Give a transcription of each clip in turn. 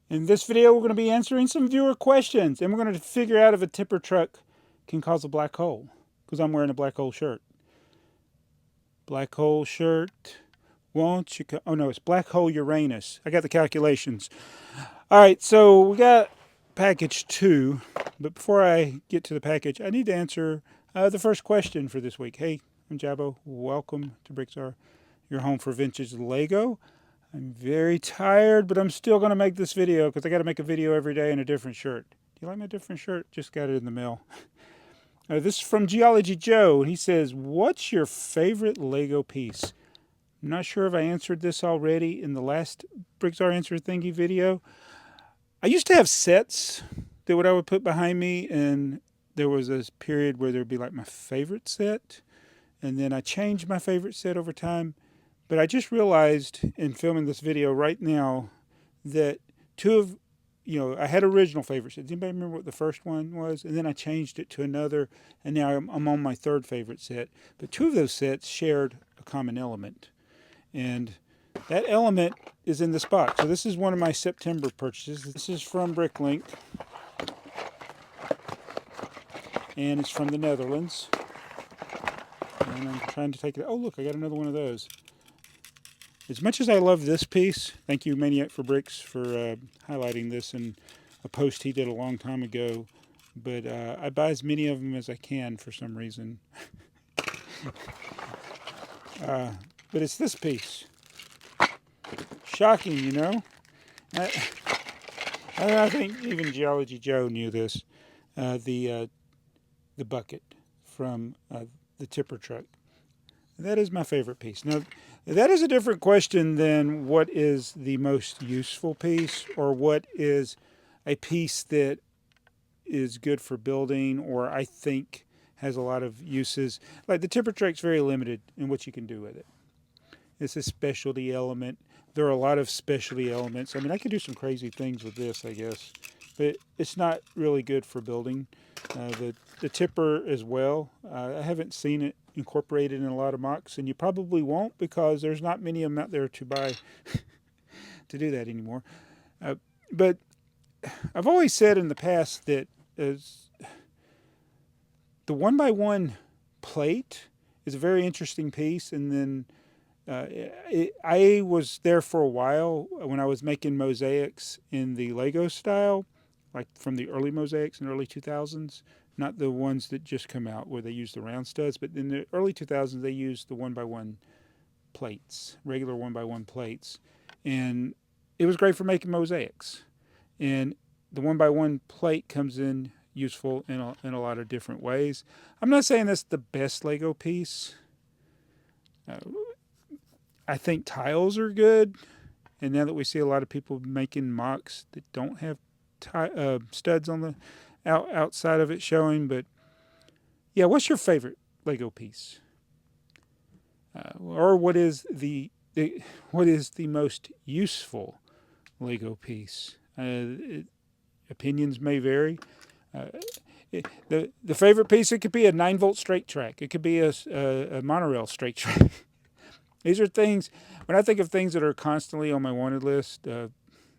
In this video, we're going to be answering some viewer questions, and we're going to figure out if a tipper truck can cause a black hole, because I'm wearing a black hole shirt. Black hole shirt, won't you oh no, it's black hole Uranus. I got the calculations. All right, so we got package 2, but before I get to the package, I need to answer the first question for this week. Hey, I'm Jabbo. Welcome to BrickTsar, your home for vintage Lego. I'm very tired, but I'm still going to make this video because I got to make a video every day in a different shirt. Do you like my different shirt? Just got it in the mail. This is from Geology Joe, and he says, what's your favorite Lego piece? I'm not sure if I answered this already in the last BrickTsar Answer Thingy video. I used to have sets that I would put behind me, and there was a period where there would be like my favorite set, and then I changed my favorite set over time. But I just realized in filming this video right now that I had original favorite sets. Anybody remember what the first one was? And then I changed it to another, and now I'm on my third favorite set. But 2 of those sets shared a common element. And that element is in this box. So this is one of my September purchases. This is from Bricklink. And it's from the Netherlands. And I'm trying to take it. Oh, look, I got another one of those. As much as I love this piece, thank you Maniac for Bricks for highlighting this in a post he did a long time ago, but I buy as many of them as I can for some reason. But it's this piece. Shocking, you know? I think even Geology Joe knew this. The bucket from the tipper truck. That is my favorite piece. Now, that is a different question than what is the most useful piece, or what is a piece that is good for building, or I think has a lot of uses. Like the tipper truck's very limited in what you can do with it. It's a specialty element. There are a lot of specialty elements. I mean, I could do some crazy things with this, I guess, but it's not really good for building. The tipper as well, I haven't seen it incorporated in a lot of mocks, and you probably won't because there's not many of them out there to buy to do that anymore. But I've always said in the past that the 1x1 plate is a very interesting piece, and then I was there for a while when I was making mosaics in the Lego style, like from the early mosaics in the early 2000s. Not the ones that just come out where they use the round studs, but in the early 2000s they used the 1x1 plates, regular 1x1 plates, and it was great for making mosaics. And the 1x1 plate comes in useful in a lot of different ways. I'm not saying that's the best Lego piece. I think tiles are good, and now that we see a lot of people making mocks that don't have studs on the outside of it showing. But yeah, what's your favorite Lego piece, or what is the most useful Lego piece? Opinions may vary. The favorite piece, it could be a 9-volt straight track. It could be a monorail straight track. These are things, when I think of things that are constantly on my wanted list,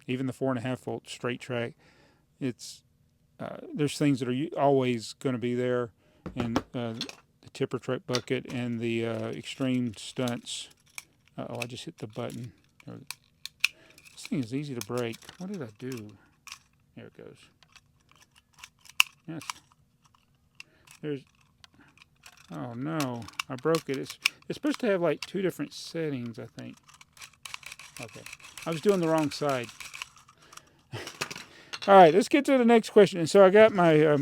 even the 4.5-volt straight track, there's things that are always going to be there, and the tipper truck bucket and the extreme stunts. I just hit the button. This thing is easy to break. What did I do? There it goes. Yes. Oh no, I broke it. It's supposed to have like 2 different settings, I think. Okay, I was doing the wrong side. All right, let's get to the next question. And so I got my,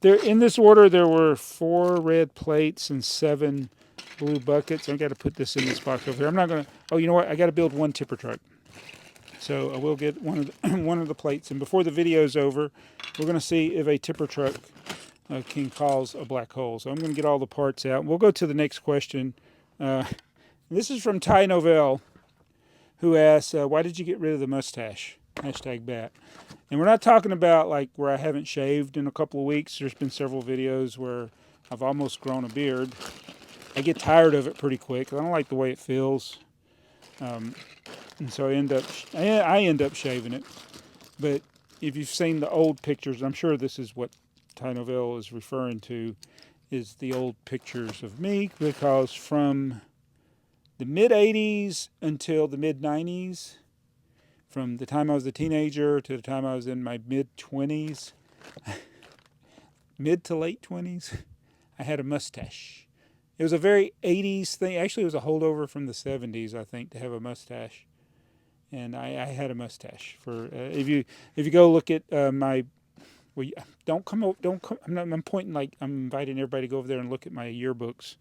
there in this order, there were 4 red plates and 7 blue buckets. I've got to put this in this box over here. I'm not going to, oh, you know what? I got to build 1 tipper truck. So I will get one of the plates. And before the video is over, we're going to see if a tipper truck can cause a black hole. So I'm going to get all the parts out. We'll go to the next question. This is from Ty Novell, who asks, why did you get rid of the mustache? #bat. And we're not talking about like where I haven't shaved in a couple of weeks. There's been several videos where I've almost grown a beard. I get tired of it pretty quick. I don't like the way it feels. And so I end up shaving it. But if you've seen the old pictures, I'm sure this is what Ty Novell is referring to, is the old pictures of me, because from the mid 80s until the mid 90s, from the time I was a teenager to the time I was in my mid 20s, mid to late 20s, I had a mustache. It was a very 80s thing. Actually, it was a holdover from the 70s, I think, to have a mustache. And I had a mustache for if you go look at my well, don't come. I'm pointing like I'm inviting everybody to go over there and look at my yearbooks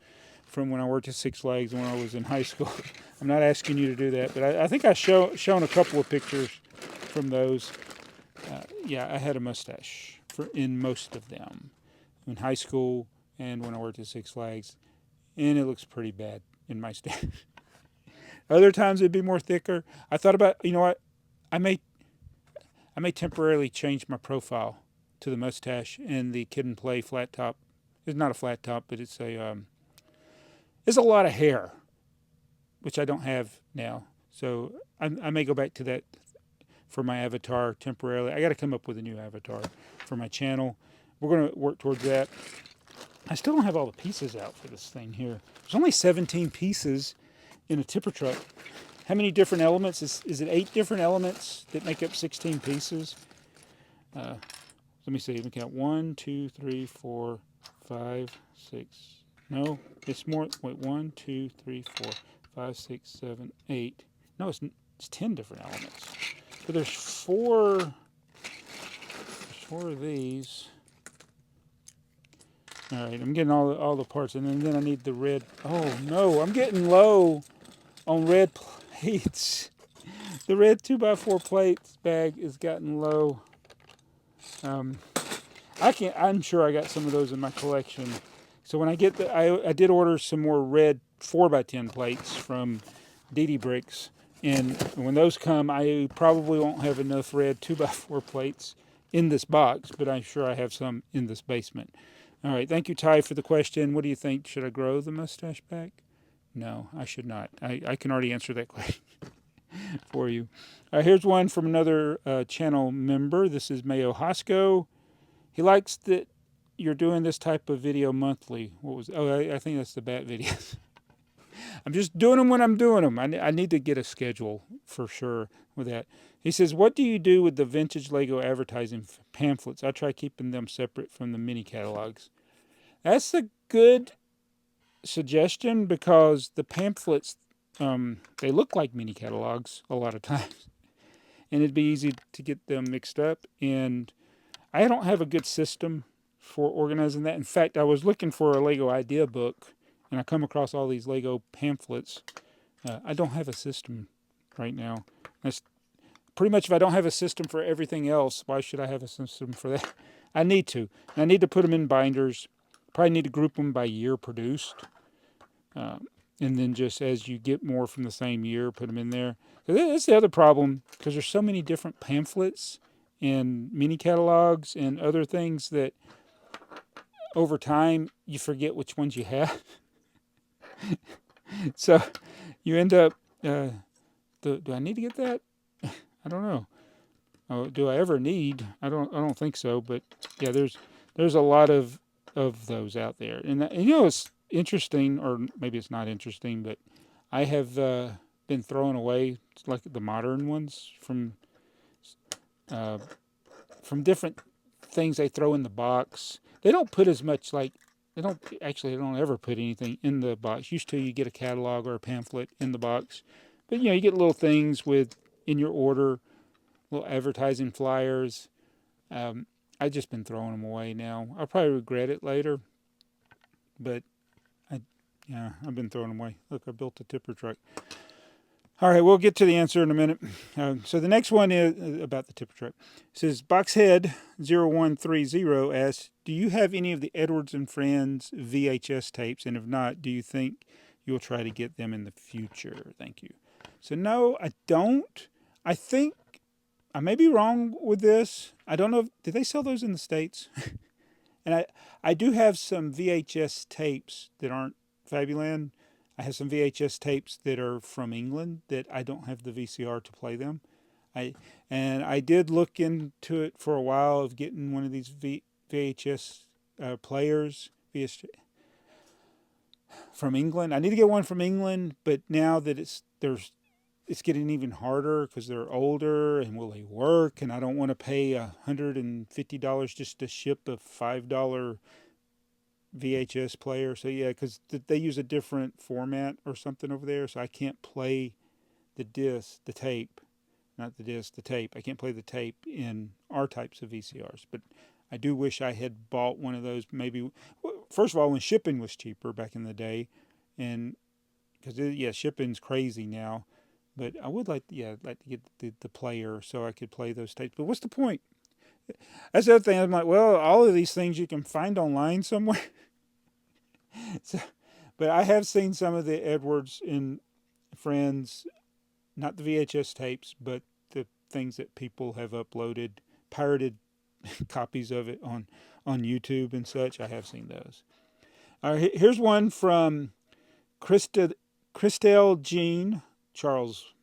from when I worked at Six Flags and when I was in high school. I'm not asking you to do that, but I think I shown a couple of pictures from those. Yeah, I had a mustache in most of them in high school and when I worked at Six Flags, and it looks pretty bad in my stash. Other times it'd be more thicker. I thought about, you know what, I may temporarily change my profile to the mustache and the Kid and Play flat top. It's not a flat top, but it's a lot of hair, which I don't have now. So I may go back to that for my avatar temporarily. I got to come up with a new avatar for my channel. We're going to work towards that. I still don't have all the pieces out for this thing here. There's only 17 pieces in a tipper truck. How many different elements? Is it 8 different elements that make up 16 pieces? Let me see. Let me count. 1, 2, 3, 4, 5, 6. No, it's more. Wait, 1, 2, 3, 4, 5, 6, 7, 8. No, it's 10 different elements. But there's 4. There's 4 of these. All right, I'm getting all the parts, and then I need the red. Oh no, I'm getting low on red plates. The red 2x4 plates bag is gotten low. I'm sure I got some of those in my collection. So when I get I did order some more red 4x10 plates from BrickTsar, and when those come, I probably won't have enough red 2x4 plates in this box, but I'm sure I have some in this basement. All right, thank you, Ty, for the question. What do you think? Should I grow the mustache back? No, I should not. I can already answer that question for you. Here's one from another channel member. This is Mayo Hosco. He likes that you're doing this type of video monthly. I think that's the bat videos. I'm just doing them when I'm doing them. I need to get a schedule for sure with that. He says, what do you do with the vintage Lego advertising pamphlets? I try keeping them separate from the mini catalogs. That's a good suggestion because the pamphlets, they look like mini catalogs a lot of times. And it'd be easy to get them mixed up. And I don't have a good system for organizing that. In fact, I was looking for a Lego idea book, and I come across all these Lego pamphlets. I don't have a system right now. That's pretty much, if I don't have a system for everything else, why should I have a system for that? I need to. And I need to put them in binders. Probably need to group them by year produced. And then just as you get more from the same year, put them in there. That's the other problem, because there's so many different pamphlets and mini catalogs and other things that over time you forget which ones you have. So you end up, do I need to get that? I don't know. Oh, do I ever need? I don't think so. But yeah, there's a lot of those out there, and you know it's interesting, or maybe it's not interesting, but I have been throwing away like the modern ones from different things they throw in the box. They don't put as much they don't ever put anything in the box. Used to, you get a catalog or a pamphlet in the box, but you get little things in your order, little advertising flyers. I've just been throwing them away now. I'll probably regret it later, but I've been throwing them away. Look, I built a tipper truck. All right, we'll get to the answer in a minute. So the next one is about the tipper truck. It says, Boxhead0130 asks, do you have any of the Edwards and Friends VHS tapes? And if not, do you think you'll try to get them in the future? Thank you. So no, I don't. I think I may be wrong with this. I don't know. Did they sell those in the States? And I do have some VHS tapes that aren't Fabuland. I have some VHS tapes that are from England that I don't have the VCR to play them. I I did look into it for a while of getting one of these VHS players from England. I need to get one from England, but now that it's getting even harder because they're older and will they work? And I don't want to pay $150 just to ship a $5 VHS player. So yeah, because they use a different format or something over there, so I can't play the disc, the tape, not the disc, the tape. I can't play the tape in our types of VCRs, but I do wish I had bought one of those. Maybe first of all, when shipping was cheaper back in the day, and because yeah, shipping's crazy now. But I would like, yeah, like to get the player so I could play those tapes. But what's the point? That's the other thing. I'm like, well, all of these things you can find online somewhere. So, but I have seen some of the Edwards in Friends, not the VHS tapes, but the things that people have uploaded, pirated copies of it on YouTube and such. I have seen those. All right, here's one from Christelle Jean Charles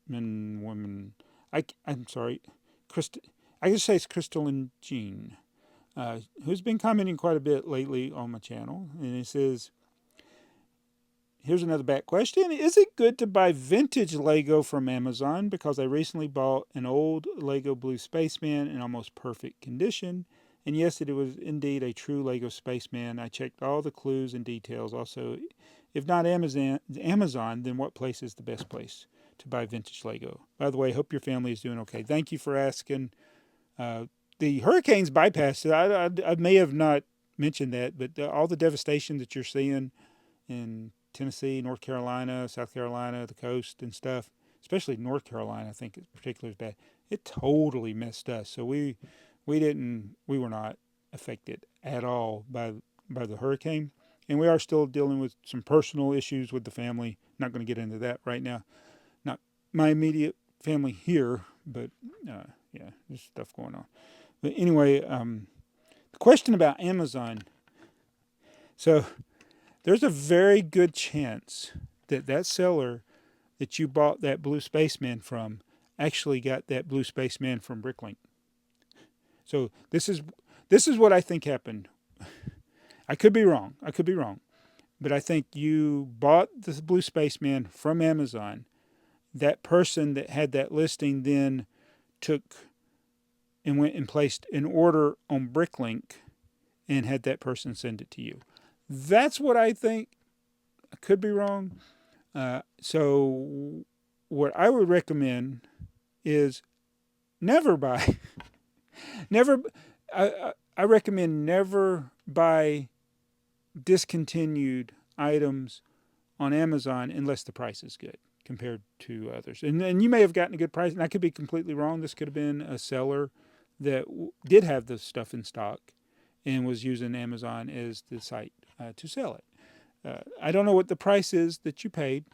woman. I'm sorry, I just say it's Crystal and Jean, who's been commenting quite a bit lately on my channel, and it says, here's another back question. Is it good to buy vintage Lego from Amazon? Because I recently bought an old Lego Blue Spaceman in almost perfect condition. And yes, it was indeed a true Lego Spaceman. I checked all the clues and details. Also, if not Amazon, then what place is the best place to buy vintage Lego? By the way, hope your family is doing okay. Thank you for asking. The hurricanes bypassed it. I may have not mentioned that, but all the devastation that you're seeing in Tennessee, North Carolina, South Carolina, the coast and stuff, especially North Carolina, I think it's particularly bad. It totally messed us. So we were not affected at all by the hurricane, and we are still dealing with some personal issues with the family. Not going to get into that right now. Not my immediate family here, but yeah, there's stuff going on. But anyway, the question about Amazon. So there's a very good chance that seller that you bought that blue spaceman from actually got that blue spaceman from Bricklink. So this is what I think happened. I could be wrong. But I think you bought the blue spaceman from Amazon. That person that had that listing then took and went and placed an order on Bricklink and had that person send it to you. That's what I think. I could be wrong. So what I would recommend is never buy. Never. I recommend never buy discontinued items on Amazon unless the price is good compared to others. And you may have gotten a good price, and I could be completely wrong. This could have been a seller that did have the stuff in stock and was using Amazon as the site to sell it. I don't know what the price is that you paid,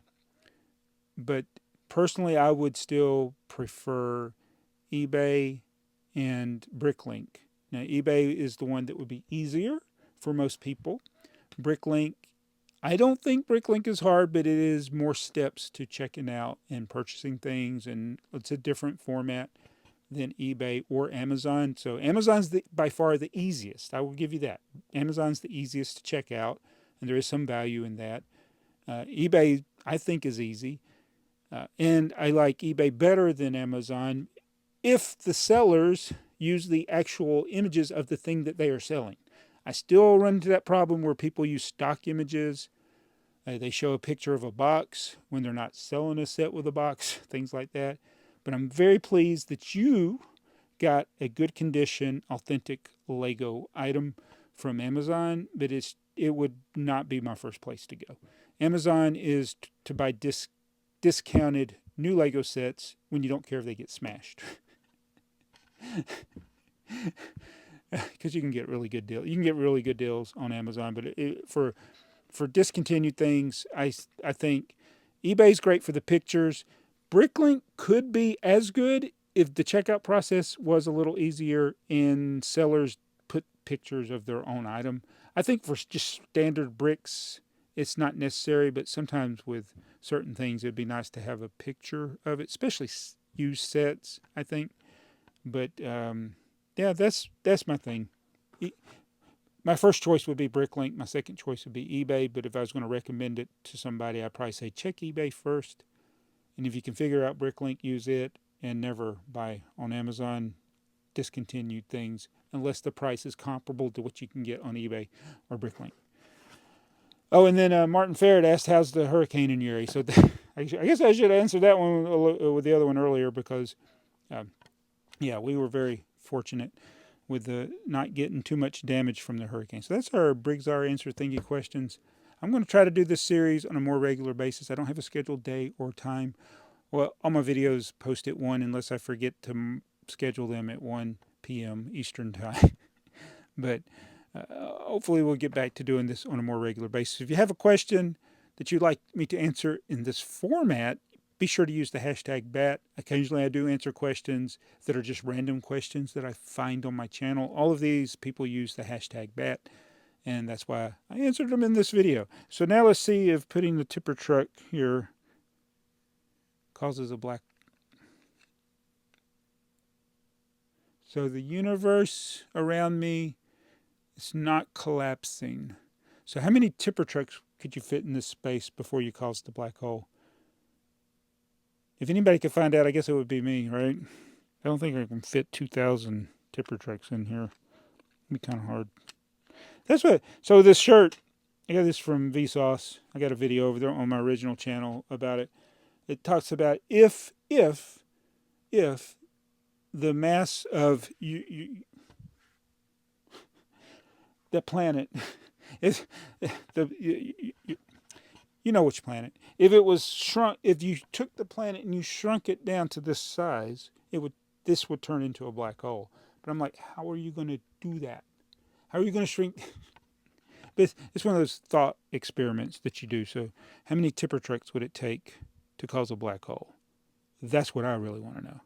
but personally, I would still prefer eBay and Bricklink. Now, eBay is the one that would be easier for most people. Bricklink, I don't think Bricklink is hard, but it is more steps to checking out and purchasing things, and it's a different format than eBay or Amazon. So Amazon's by far the easiest. I will give you that. Amazon's the easiest to check out, and there is some value in that. eBay, I think, is easy. And I like eBay better than Amazon if the sellers use the actual images of the thing that they are selling. I still run into that problem where people use stock images. They show a picture of a box when they're not selling a set with a box, things like that. But I'm very pleased that you got a good condition, authentic Lego item from Amazon, but it would not be my first place to go. Amazon is to buy discounted new Lego sets when you don't care if they get smashed. Because you can get really good deals. You can get really good deals on Amazon, but for discontinued things, I think eBay's great for the pictures. Bricklink could be as good if the checkout process was a little easier and sellers put pictures of their own item. I think for just standard bricks, it's not necessary, but sometimes with certain things, it'd be nice to have a picture of it, especially used sets, I think. But yeah, that's my thing. My first choice would be Bricklink. My second choice would be eBay. But if I was going to recommend it to somebody, I'd probably say check eBay first. And if you can figure out Bricklink, use it, and never buy on Amazon discontinued things unless the price is comparable to what you can get on eBay or Bricklink. Oh, and then Martin Ferret asked, how's the hurricane in your area? So I guess I should answer that one with the other one earlier because, yeah, we were very fortunate with the not getting too much damage from the hurricane. So that's our BrickTsar Answer Thingy questions. I'm going to try to do this series on a more regular basis. I don't have a scheduled day or time. Well, all my videos post at 1 unless I forget to schedule them at 1 p.m. Eastern time. But hopefully we'll get back to doing this on a more regular basis. If you have a question that you'd like me to answer in this format, be sure to use the hashtag BAT. Occasionally I do answer questions that are just random questions that I find on my channel. All of these people use the hashtag BAT, and that's why I answered them in this video. So now let's see if putting the tipper truck here causes a black. So the universe around me is not collapsing. So how many tipper trucks could you fit in this space before you cause the black hole? If anybody could find out, I guess it would be me, right? I don't think I can fit 2,000 tipper trucks in here. It'd be kind of hard. That's what. So this shirt, I got this from Vsauce. I got a video over there on my original channel about it. It talks about if the mass of the planet is you know which planet. If it was shrunk, if you took the planet and you shrunk it down to this size, this would turn into a black hole. But I'm like, how are you going to do that? How are you going to shrink? It's one of those thought experiments that you do. So how many tipper trucks would it take to cause a black hole? That's what I really want to know.